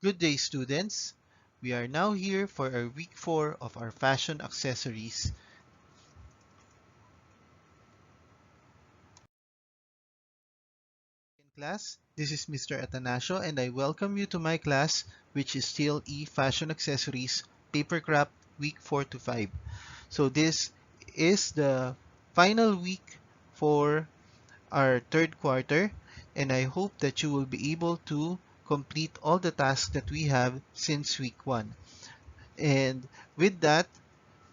Good day, students. We are now here for our week 4 of our fashion accessories class. This is Mr. Atanasio and I welcome you to my class, which is still Fashion Accessories Paper Craft week 4 to 5. So this is the final week for our third quarter, and I hope that you will be able to complete all the tasks that we have since week 1. And with that,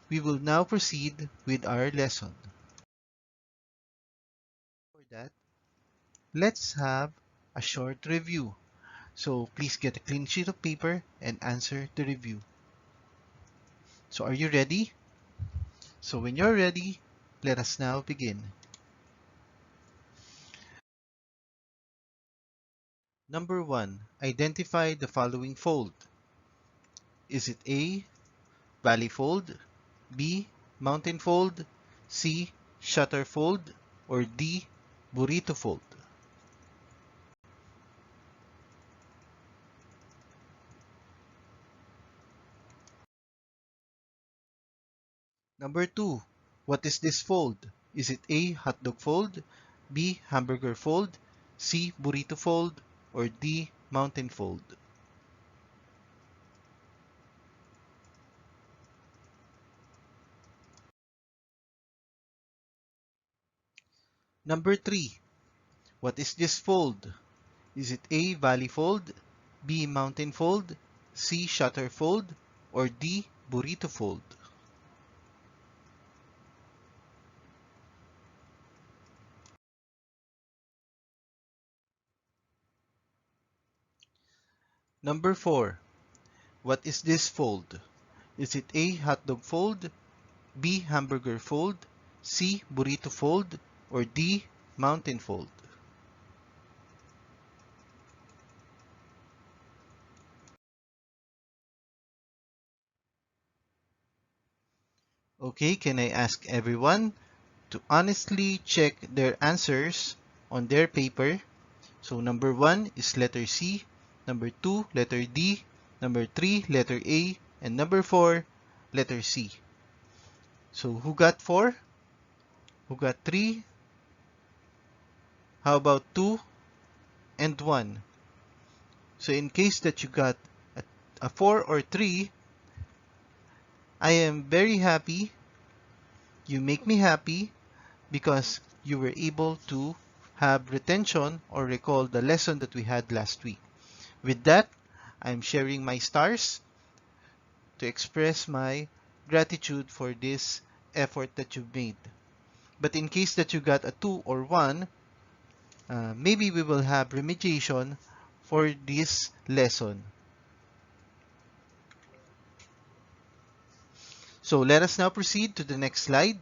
we will now proceed with our lesson. For that, let's have a short review. So please get a clean sheet of paper and answer the review. So are you ready? So when you're ready, let us now begin. Number 1. Identify the following fold. Is it A. Valley fold, B. Mountain fold, C. Shutter fold, or D. Burrito fold? Number 2. What is this fold? Is it A. Hot dog fold, B. Hamburger fold, C. Burrito fold, or D. Mountain fold? Number 3. What is this fold? Is it A. Valley fold, B. Mountain fold, C. Shutter fold, or D. Burrito fold? Number 4. What is this fold? Is it A. Hot dog fold, B. Hamburger fold, C. Burrito fold, or D. Mountain fold? Okay, can I ask everyone to honestly check their answers on their paper? So number 1 is letter C, number 2 letter D, number 3 letter A, and number 4 letter C. So who got 4? Who got 3? How about 2 and 1? So in case that you got a 4 or 3, I am very happy. You make me happy because you were able to have retention or recall the lesson that we had last week. With that, I'm sharing my stars to express my gratitude for this effort that you've made. But in case that you got a 2 or 1, maybe we will have remediation for this lesson. So let us now proceed to the next slide.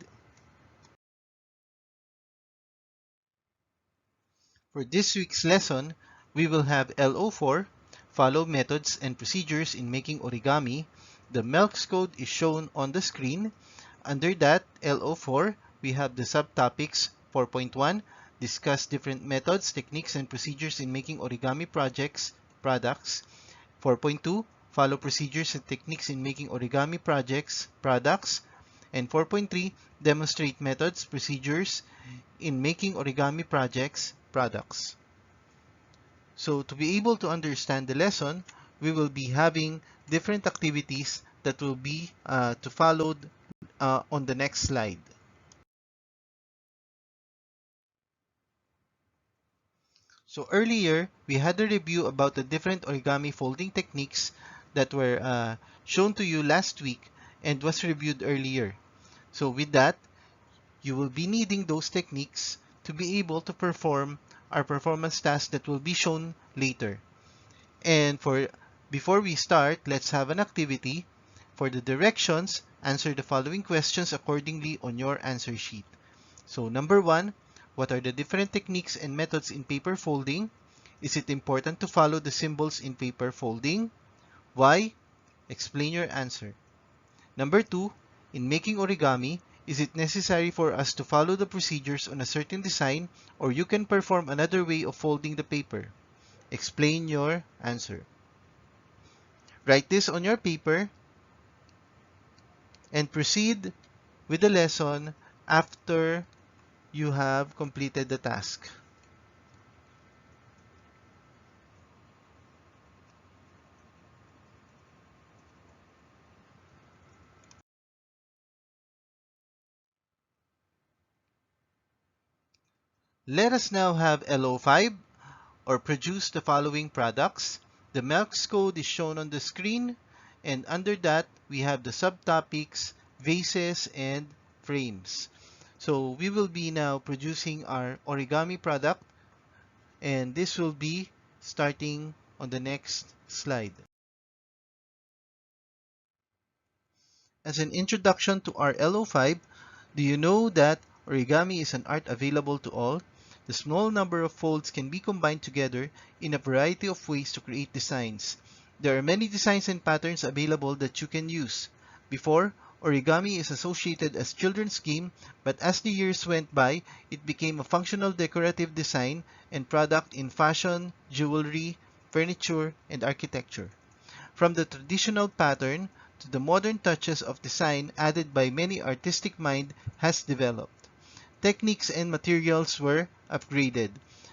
For this week's lesson, we will have LO4, follow methods and procedures in making origami. The MELCS code is shown on the screen. Under that, LO4, we have the subtopics 4.1, discuss different methods, techniques, and procedures in making origami products. 4.2, follow procedures and techniques in making origami products. And 4.3, demonstrate methods, procedures in making origami products. So to be able to understand the lesson, we will be having different activities that will be to followed on the next slide. So earlier, we had a review about the different origami folding techniques that were shown to you last week and was reviewed earlier. So with that, you will be needing those techniques to be able to perform our performance task that will be shown later. And before we start, let's have an activity. For the directions, answer the following questions accordingly on your answer sheet. So number 1, what are the different techniques and methods in paper folding? Is it important to follow the symbols in paper folding? Why? Explain your answer. Number 2, in making origami, is it necessary for us to follow the procedures on a certain design, or you can perform another way of folding the paper? Explain your answer. Write this on your paper and proceed with the lesson after you have completed the task. Let us now have LO5 or produce the following products. The MELCS code is shown on the screen, and under that we have the subtopics, vases, and frames. So we will be now producing our origami product, and this will be starting on the next slide. As an introduction to our LO5, do you know that origami is an art available to all? The small number of folds can be combined together in a variety of ways to create designs. There are many designs and patterns available that you can use. Before, origami is associated as children's game, but as the years went by, it became a functional decorative design and product in fashion, jewelry, furniture, and architecture. From the traditional pattern to the modern touches of design added by many artistic mind has developed. Techniques and materials were upgraded.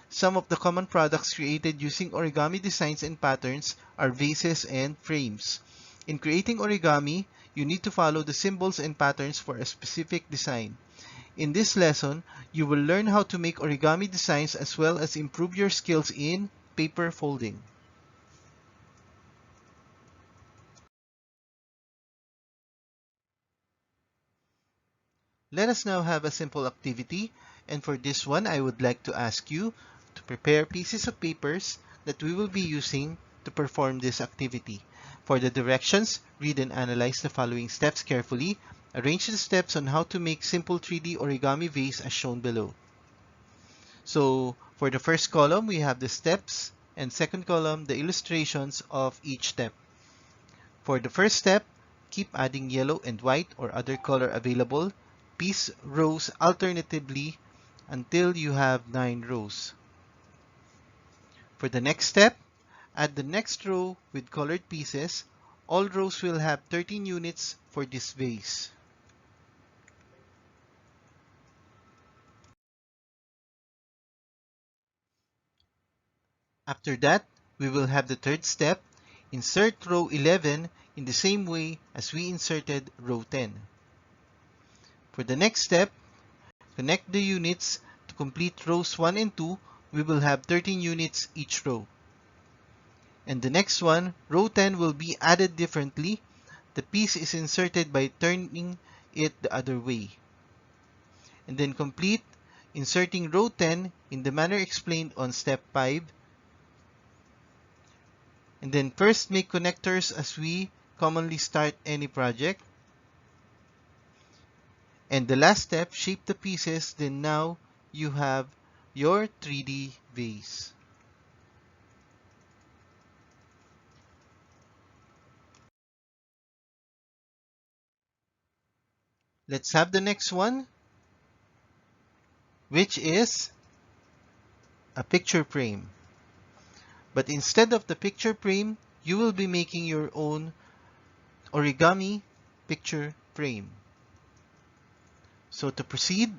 Some of the common products created using origami designs and patterns are vases and frames. In creating origami, you need to follow the symbols and patterns for a specific design. In this lesson, you will learn how to make origami designs as well as improve your skills in paper folding. Let us now have a simple activity, and for this one I would like to ask you to prepare pieces of papers that we will be using to perform this activity. For the directions, read and analyze the following steps carefully. Arrange the steps on how to make simple 3D origami vase as shown below. So for the first column, we have the steps, and second column, the illustrations of each step. For the first step, keep adding yellow and white or other color available. Piece rows alternatively until you have 9 rows. For the next step, add the next row with colored pieces. All rows will have 13 units for this vase. After that, we will have the third step. Insert row 11 in the same way as we inserted row 10. For the next step, connect the units to complete rows 1 and 2. We will have 13 units each row. And the next one, row 10 will be added differently. The piece is inserted by turning it the other way. And then complete inserting row 10 in the manner explained on step 5. And then first make connectors as we commonly start any project. And the last step, shape the pieces. Then now you have your 3D vase. Let's have the next one, which is a picture frame. But instead of the picture frame, you will be making your own origami picture frame. So to proceed,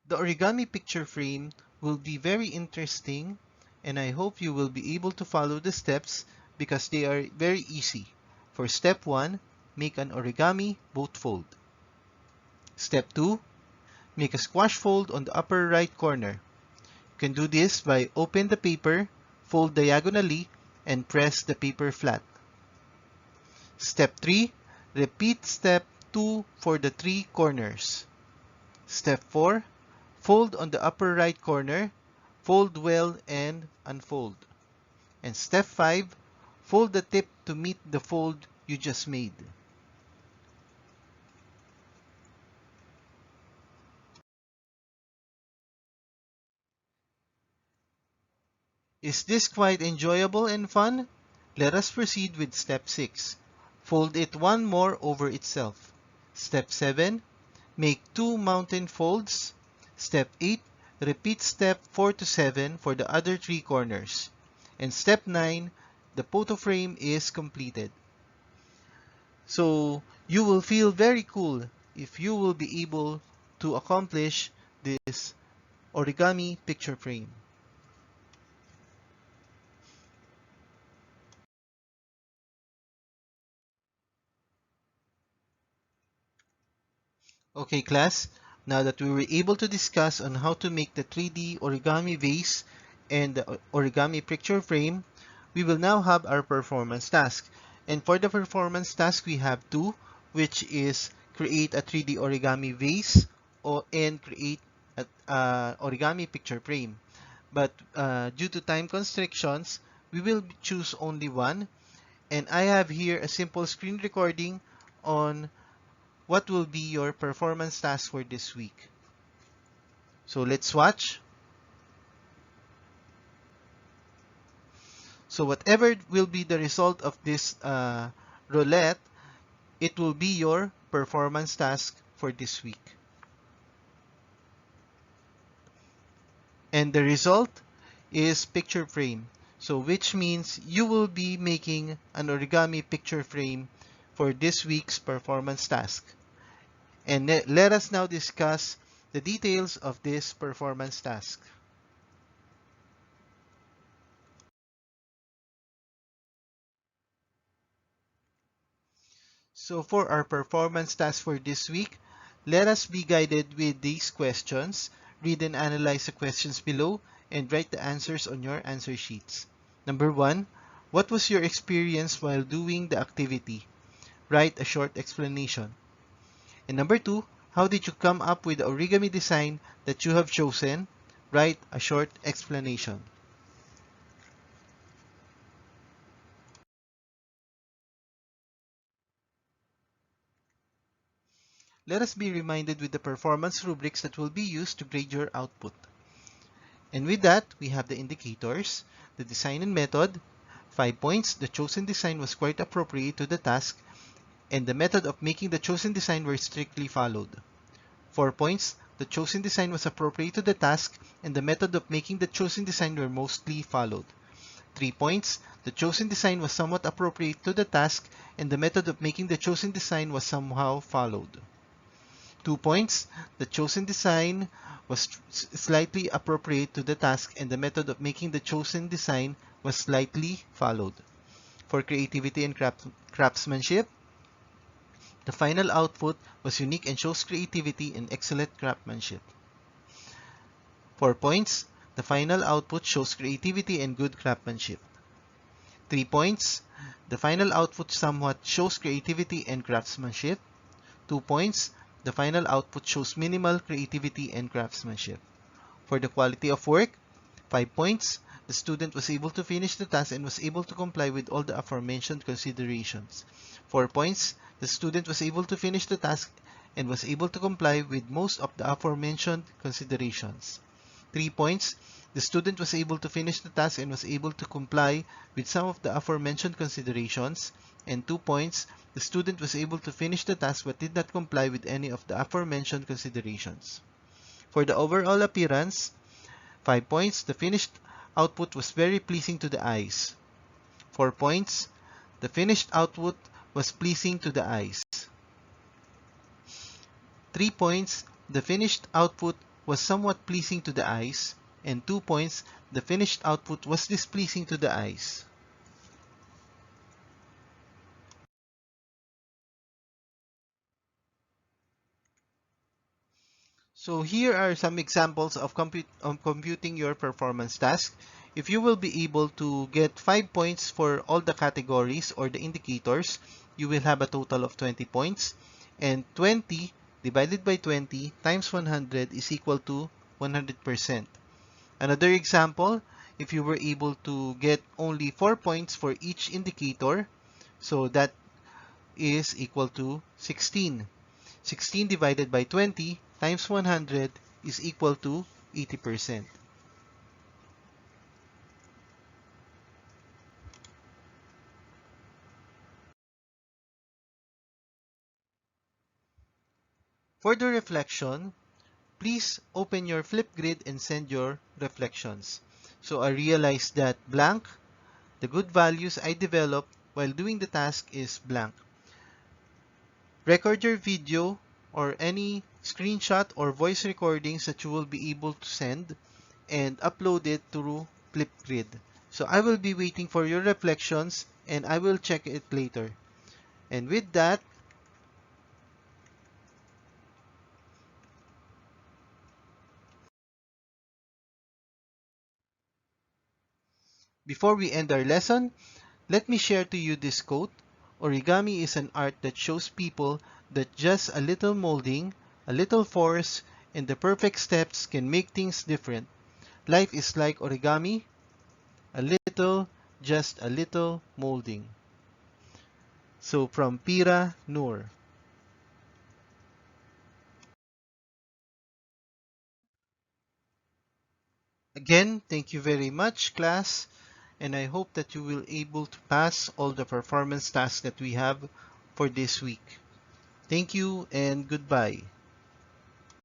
the origami picture frame will be very interesting, and I hope you will be able to follow the steps because they are very easy. For step 1, make an origami boat fold. Step 2, make a squash fold on the upper right corner. You can do this by open the paper, fold diagonally, and press the paper flat. Step 3, repeat step 2 for the 3 corners. Step 4, fold on the upper right corner, fold well and unfold. And step 5, fold the tip to meet the fold you just made. Is this quite enjoyable and fun? Let us proceed with step 6. Fold it one more over itself. Step 7. Make 2 mountain folds. Step 8. Repeat step 4 to 7 for the other 3 corners. And step 9, the photo frame is completed. So you will feel very cool if you will be able to accomplish this origami picture frame. Okay, class, now that we were able to discuss on how to make the 3D origami vase and the origami picture frame, we will now have our performance task. And for the performance task, we have two, which is create a 3D origami vase and create an origami picture frame. But due to time constrictions, we will choose only one. And I have here a simple screen recording on what will be your performance task for this week. So let's watch. So whatever will be the result of this roulette, it will be your performance task for this week. And the result is picture frame. So which means you will be making an origami picture frame for this week's performance task. And let us now discuss the details of this performance task. So for our performance task for this week, let us be guided with these questions. Read and analyze the questions below and write the answers on your answer sheets. Number 1, what was your experience while doing the activity? Write a short explanation. And number 2, how did you come up with the origami design that you have chosen? Write a short explanation. Let us be reminded with the performance rubrics that will be used to grade your output. And with that, we have the indicators, the design and method, 5 points, the chosen design was quite appropriate to the task, and the method of making the chosen design were strictly followed. 4 points, the chosen design was appropriate to the task, and the method of making the chosen design were mostly followed. 3 points, the chosen design was somewhat appropriate to the task, and the method of making the chosen design was somehow followed. 2 points, the chosen design was slightly appropriate to the task and the method of making the chosen design was slightly followed. For creativity and craftsmanship, the final output was unique and shows creativity and excellent craftsmanship. 4 points, the final output shows creativity and good craftsmanship. 3 points, the final output somewhat shows creativity and craftsmanship. 2 points, the final output shows minimal creativity and craftsmanship. For the quality of work, 5 points, the student was able to finish the task and was able to comply with all the aforementioned considerations. 4 points, the student was able to finish the task and was able to comply with most of the aforementioned considerations. 3 points, the student was able to finish the task and was able to comply with some of the aforementioned considerations. And 2 points, the student was able to finish the task but did not comply with any of the aforementioned considerations. For the overall appearance, 5 points, the finished output was very pleasing to the eyes. 4 points, the finished output was pleasing to the eyes. 3 points, the finished output was somewhat pleasing to the eyes. And 2 points, the finished output was displeasing to the eyes. So here are some examples of computing your performance task. If you will be able to get 5 points for all the categories or the indicators, you will have a total of 20 points. And 20 divided by 20 times 100 is equal to 100%. Another example, if you were able to get only 4 points for each indicator, so that is equal to 16. 16 divided by 20 times 100 is equal to 80%. For the reflection, please open your Flipgrid and send your reflections. So I realized that blank, the good values I developed while doing the task is blank. Record your video or any screenshot or voice recordings that you will be able to send and upload it through Flipgrid. So I will be waiting for your reflections and I will check it later. And with that, before we end our lesson, let me share to you this quote. Origami is an art that shows people that just a little molding, a little force, and the perfect steps can make things different. Life is like origami, a little, just a little molding. So from Pira Noor. Again, thank you very much, class, and I hope that you will able to pass all the performance tasks that we have for this week. Thank you and goodbye.